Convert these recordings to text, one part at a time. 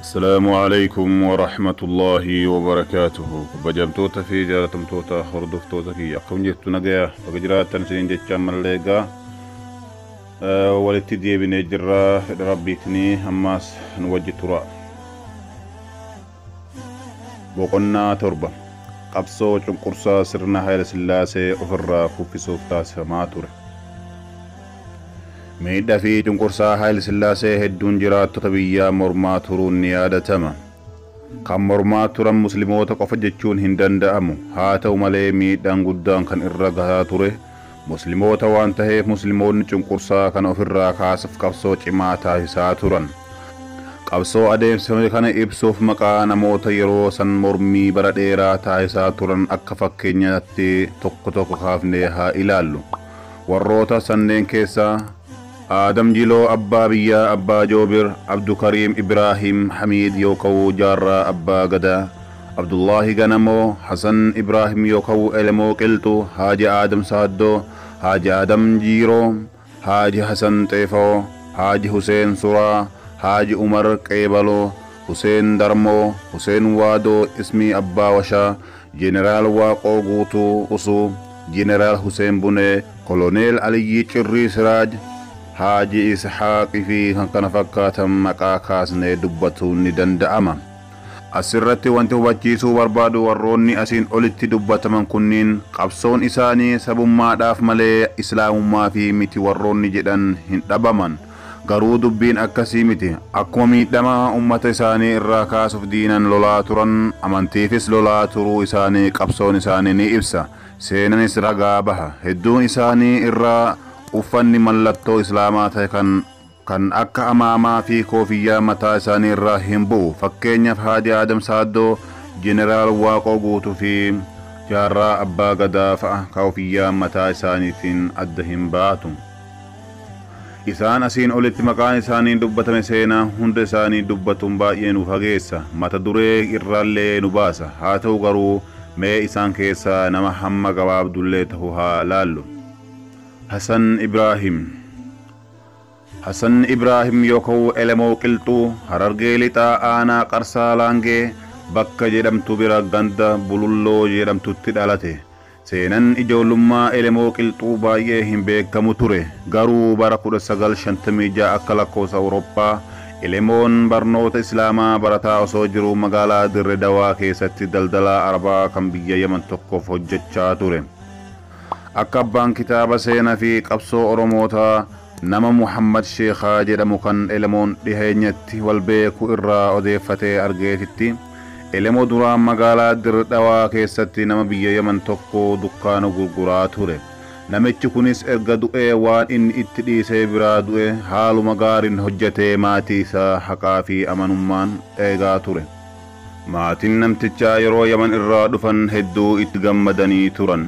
السلام عليكم ورحمة الله وبركاته. بجمتوتا في جارتمتوتا خردفتوتا كي يقوم جتو نجايا وجرات تنسين جتشام ملقا والتدي بنجرة ربيتني هماس نوجه ترى بقنا تربة قبصو قرصا سرنا هاي السلاسة أفرا كوفي سوفتا سماتور ميدا في جنقرصا هاي السلاسة هدون جرات تطبيا مرما ترون نيادة تما كم مرما ترم مسلموتا قفجتشون هندان دامو هاتو ملي ميدان قدان كان إرقها تره مسلموتا وانتهي مسلمون جنقرصا كان أفرا كاسف قبصو جماتا هساتوران قبصو أديم سمي كان إبسوف مقانا موتا يروسان مرمي براديرا تايساتوران أكفاكينياتي توكو خافنيها إلالو warroota sanneen keessa Adam Jilo Abba Biyya Abba Jobir Abdu Karim Ibrahim Hamid Yokawu Jarra Abba Gada Abdullahi Ganamo Hasan Ibrahim Yokawu Elemo Qiltu Haji Adam Saddo Haji Adam Jiro Haji Hasan Tefo Haji Hussein Sura Haji Umar Qebalo Hussein Darmo Hussein Wado Ismi Abba Washa General Waqo Gutu Usu General Hussein Bune Colonel Ali Chirri Siraj Haji Ishaq fi kan fakkaatan maqaa kaasnee dubbatuun ni danda'ama. Asirratti wanti hubachiisuu barbaadu warroonni asiin olitti dubbataman kunniin qabsoon isaanii sabummaadhaaf malee islaamummaa fi miti warroonni jedhan hin dhabaman. Garuu dubbiin akkasii miti. Akkuma miidhama ummata isaanii irraa kaasuuf diinan lolaa turan amantiifis lolaa turuu isaanii qabsoon isaanii ni ibsa. Seenanis ragaa baha. Hedduun isaanii irraa uffanni mallattoo islaamaa ta'e kan akka amaamaa fi koofiyyaa mataa isaanii irraa hin bu'u. Fakkeenyaaf Haji Adam Saaddoo, Jeneraal Waaqoo Guutuu fi Jaarraa Abbaa Gadaa fa'a koofiyyaa mataa isaaniitiin adda hin baatu. Isaan asiin olitti maqaan isaanii dubbatame seenaa hunda isaanii dubbatuun baay'ee nu fageessa. Mata duree irraallee nu baasa. Haa ta'u garuu mee isaan keessaa nama hamma gabaabdullee ta'u haa laallu. Hasan Ibrahim Yokawu Elemoo Qilxuu Harargee lixaa aanaa Qarsaa Laangee bakka jedhamtu bira ganda Bululloo jedhamtutti dhalate. Seenan ijoollummaa Elemoo Qilxuu baay'ee hin beekamu ture. Garuu bara 1956 akka lakkoofsa Awurooppaa Elemoon barnoota Islaamaa barataa osoo jiruu magaalaa Dirre Dawaa keessatti daldalaa Arabaa kan biyya Yaman tokkoof hojjechaa ture. Akka abbaan kitaaba seenaa fi qabsoo Oromootaa nama Muhammad Sheekhaa jedhamu kan Elemoon dhiheenyatti wal beeku irraa odeeffatee argeetitti Elemoo duraan magaalaa Dirre Dawaa keessatti nama biyya Yaman tokko dukkaana gurguraa ture. Namichi kunis erga du'ee waan inni itti dhiisee biraa du'e haaluma gaariin hojjetee maatii isaa haqaa fi amanummaan eegaa ture. Maatiin namtichaa yeroo Yaman irraa dhufan hedduu itti gammadanii turan.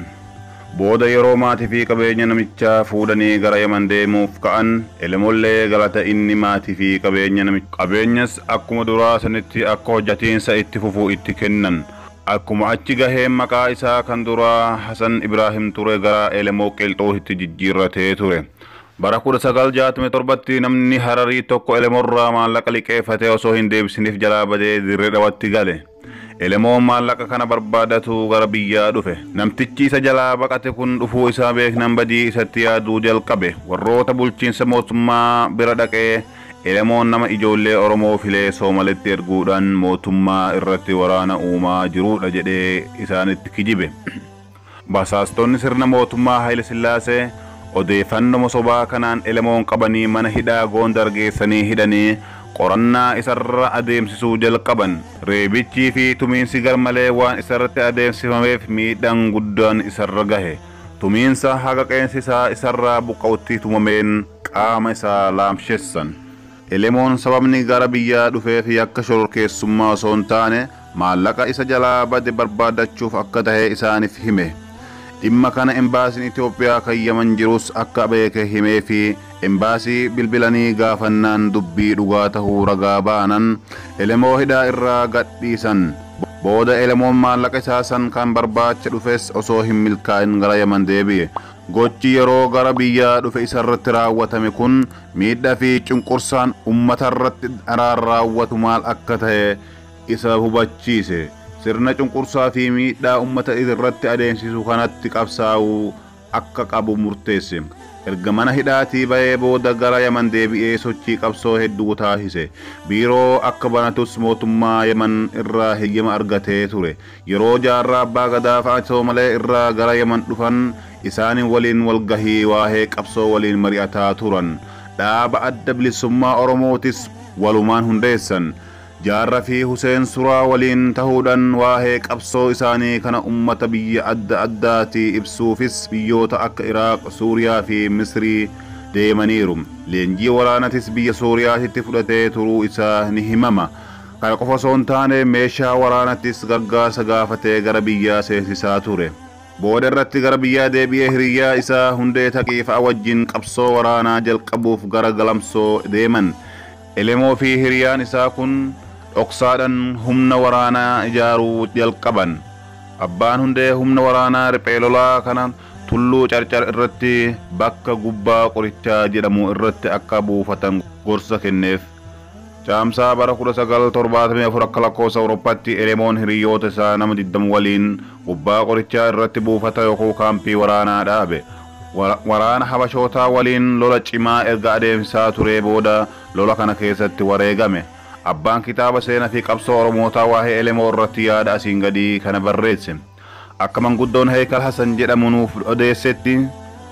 Booda yeroo maatii fi qabeenya namichaa fuudhanii gara Yaman deemuuf ka'an Elemoollee galata inni maatii fi qabeenyas akkuma duraa sanitti akka hojjatiinsa itti fufuu itti kennan. Akkuma achi gaheen maqaa isaa kan duraa Hasan Ibrahim ture gara Elemoo Qilxuutti jijjiirratee ture. Bara 1967tti namni Hararii tokko Elemoorraa maallaqa liqeeffatee osoo hin deebisiniif jalaa badee Dirre Dawaatti gale. Elemoon maallaqa kana barbaadatu gara biyyaa dhufe. Namtichi isa jalaa baqate kun dhufuu isaa beeknan badii isatti yaaduu jalqabe. Warroota bulchiinsa mootummaa bira dhaqee Elemoon nama ijoollee Oromoo filee Soomalitti erguudhaan mootummaa irratti waraana uumaa jiruudha jedhee isaanitti kijibe. Basaastonni sirna mootummaa Haayile Sillaasee odeeffannoo sobaa kanaan Elemoon qabanii mana hidhaa Gondar geessanii hidhanii qorannaa isarra adeemsisuu jalqaban. Reebichii fi tumiinsi garmalee waan isarratti adeemsifameef miidhaan guddaan isarra gahe. Tumiinsa haga qeensisaa isarraa buqqa'utti tumameen qaama isaa laamsheessan. Elemoon sababni gara biyyaa dhufeef yakka shororkeessummaa osoo hin taane maallaqa isa jalaa bade barbaadachuuf akka tahe isaaniif hime. Dhimma kana embaasiin Itoophiyaa kan Yaman jirus akka beeke himee fi embaasii bilbilanii gaafannaan dubbii dhugaa tahuu ragaa baanan Elemoo hidhaa irraa gadhiisan. Booda Elemoon maallaqa isaa san kan barbaacha dhufes osoo hin milkaa'in gara Yaman deebi'e. gochi yeroo gara biyyaa dhufe isarratti raawwatame kun miidhaa fi cunqursaan ummata irratti raawwatu maal akka ta'e isa hubachiise. Sirna cunqursaa fi miidhaa ummata irratti adeemsisu kanatti qabsaa'uu akka qabu murteesse. Erga mana hidhaatii ba'ee booda gara Yaman deebi'ee sochii qabsoo hedduu taasise. Biiroo akka banatus mootummaa Yaman irraa heeyyama argatee ture. Yeroo jaarraa abbaa gadaa fa'aa Soomalee irraa gara Yaman dhufan isaanin waliin walgahii waa'ee qabsoo waliin mari'ataa turan. Dhaaba adda bilisummaa Oromootis walumaan hundeessan. Jaarraa fi Huseen Suraa waliin tahuudhaan waa'ee qabsoo isaanii kana ummata biyya adda addaatti ibsuufis biyyoota akka Iraaq, Suuriyaa fi Misrii deemaniiru. Leenjii waraanatis biyya Suuriyaatti fudhatee turuu isaa ni himama. Kana qofa osoo hin taane meeshaa waraanatis gargaarsa gaafatee gara biyyaa seensisaa ture. Booda irratti gara biyyaa deebi'ee hiriyaa isaa Hundee Taqiifaa wajjin qabsoo waraanaa jalqabuuf gara Galamsoo deeman. Elemoo fi hiriyaan isaa kun dhoksaadhaan humna waraanaa ijaaruu jalqaban. Abbaan Hundee humna waraanaa riphee lolaa kana tulluu Carcar irratti bakka gubbaa qorichaa jedhamu irratti akka buufatan gorsa kenneef. Caamsaa bara 1974 akka lakkoofsa Awurooppaatti Elemoon hiriyoota isaa nama 20 waliin gubbaa qorichaa irratti buufata yookaan kaampii waraanaa dhaabe. Waraana Habashootaa waliin lola cimaa erga adeemsisaa ture booda lola kana keessatti wareegame. Abbaan kitaaba seenaa fi qabsoo Oromootaa waa'ee Elemoo irratti yaada asiin gadii kana barreesse. Akka manguddoon Heekal Hasan jedhamu nuuf odeessetti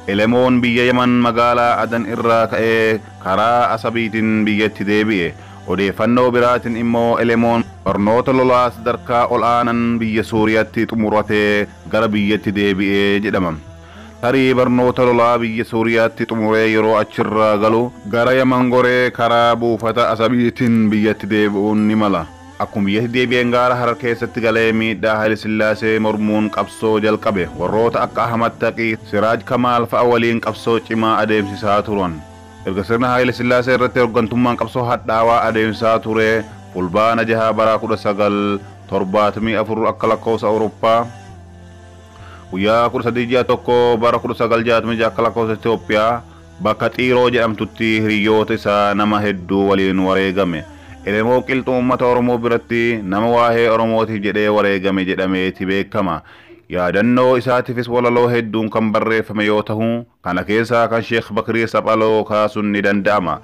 Elemoon biyya Yaman magaalaa Adan irraa ka'ee karaa Asabiitiin biyyatti deebi'e. Odeeffannoo biraatiin immoo Elemoon barnoota lolaa sadarkaa ol'aanan biyya Suuriyaatti xumuratee gara biyyatti deebi'ee jedhama. Tarii barnoota lolaa biyya Suuriyaatti xumuree yeroo achirraa galu gara Yaman goree karaa buufata Asabiitiin biyyatti deebi'uun ni mala. Akkuma biyyatti deebi'een gaara Harar keessatti galee miidhaa Haayile Sillaasee mormuun qabsoo jalqabe. Warroota akka Ahmad Taqii, Siraaj Kamaal fa'a waliin qabsoo cimaa adeemsisaa turan. Erga sirna Haayile Sillaasee irratti hooggantummaan qabsoo hadhaawaa adeemsisaa ture fulbaana 6 bara 1974 akka lakkoofsa Awurooppaa. Guyyaa 13 bara 1966 akka lakkoofsa Itoophiyaa bakka Xiiroo jedhamtutti hiriyoota isaa nama hedduu waliin wareegame. Elemoo qilxuu uummata Oromoo biratti nama waa'ee Oromootiif jedhee wareegame jedhameeti beekama. Yaadannoo isaatiifis walaloo hedduun kan barreeffame yoo ta'u, kana keessaa kan Sheekh Bakirii Saphaloo kaasuun ni danda'ama.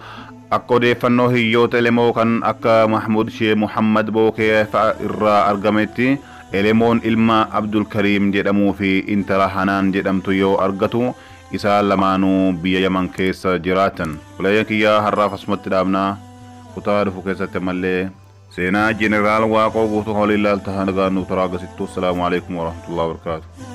Akka odeeffannoo hiriyoota Elemoo kan akka Mahmud Shee Muhammad Bookee fa'a irraa argametti Elemoon ilma Abdul Karim jedhamuu fi intala Hanaan jedhamtu yoo argatu isaan lamaanuu biyya Yaman keessa jiraatan. Bulayyaa kiyyaa har'aaf asumatti dhaabnaa kutaa dhufu keessatti mallee seenaa Jeneraal Waaqoo guutuu waliin ilaalta nagaan nuuf taraa agarsiistu. Assalaamu alaikum warahmatullahi wabarakatuh.